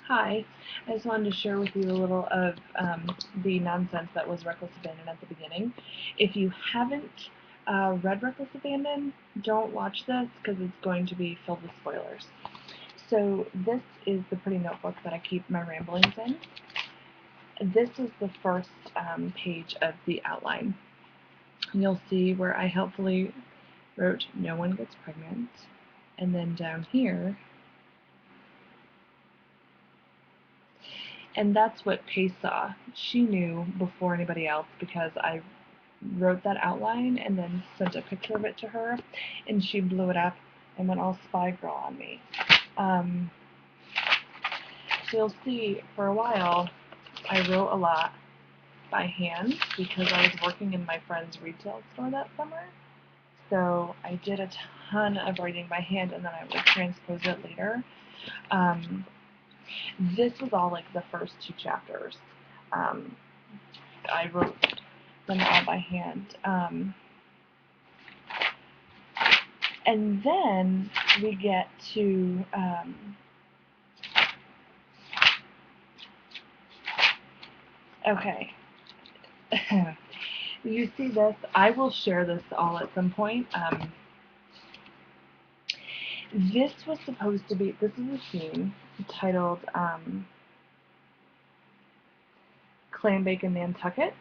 Hi, I just wanted to share with you a little of the nonsense that was Reckless Abandon at the beginning. If you haven't read Reckless Abandon, don't watch this because it's going to be filled with spoilers. So this is the pretty notebook that I keep my ramblings in. This is the first page of the outline. You'll see where I helpfully wrote, "No one gets pregnant," and then down here, and that's what Pace saw. She knew before anybody else because I wrote that outline and then sent a picture of it to her, and she blew it up and went all spy girl on me. So you'll see for a while I wrote a lot by hand because I was working in my friend's retail store that summer. So I did a ton of writing by hand and then I would transpose it later. This was all like the first two chapters. I wrote them all by hand. And then we get to okay. You see this? I will share this all at some point. This was supposed to be, this is a scene titled Clam Bacon Nantucket.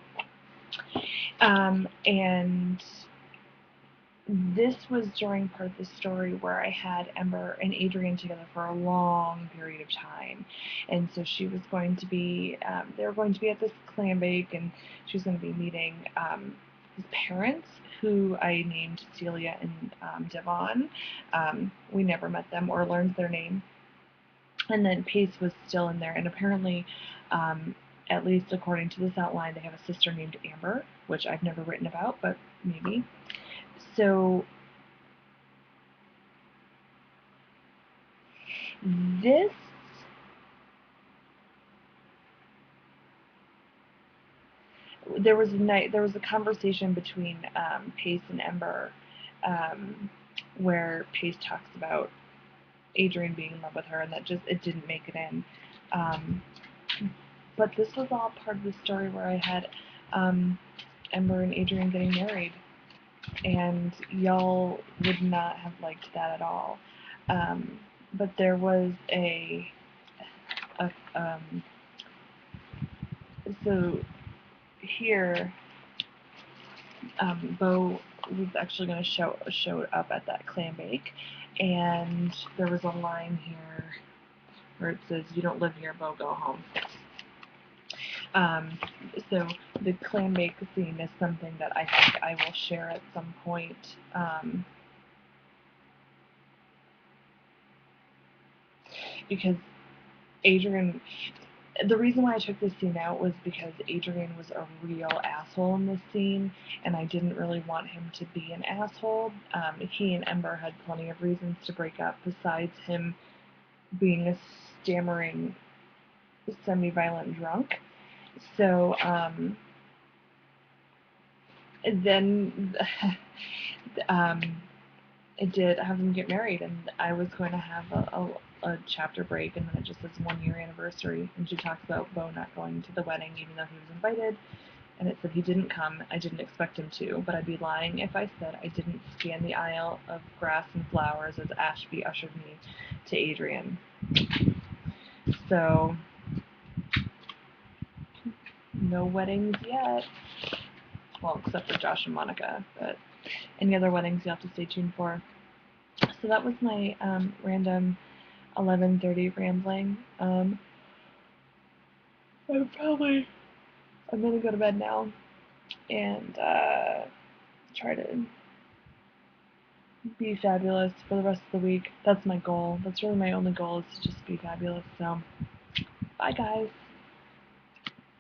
And this was during part of the story where I had Ember and Adrian together for a long period of time, and so she was going to be, they were going to be at this clam bake, and she was going to be meeting his parents, who I named Celia and Devon. We never met them or learned their name, and then Pace was still in there, and apparently, at least according to this outline, they have a sister named Amber, which I've never written about, but maybe. So this there was a conversation between Pace and Ember where Pace talks about Adrian being in love with her and that just it didn't make it in. But this was all part of the story where I had Ember and Adrian getting married, and y'all would not have liked that at all. But there was so here, Bo was actually going to show up at that clam bake, and there was a line here where it says, "You don't live here, Bo, go home." So the clam bake scene is something that I think I will share at some point. Because Adrian, the reason why I took this scene out was because Adrian was a real asshole in this scene, and I didn't really want him to be an asshole. He and Ember had plenty of reasons to break up besides him being a stammering, semi-violent drunk. So, then it did have them get married, and I was going to have a chapter break, and then it just says 1 year anniversary, and she talks about Bo not going to the wedding even though he was invited, and it said he didn't come. I didn't expect him to, but I'd be lying if I said I didn't scan the aisle of grass and flowers as Ashby ushered me to Adrian. So, no weddings yet. Well, except for Josh and Monica, but any other weddings you'll have to stay tuned for. So that was my random 11:30 rambling. I'm gonna go to bed now and try to be fabulous for the rest of the week. That's my goal. That's really my only goal, is to just be fabulous. So, bye guys.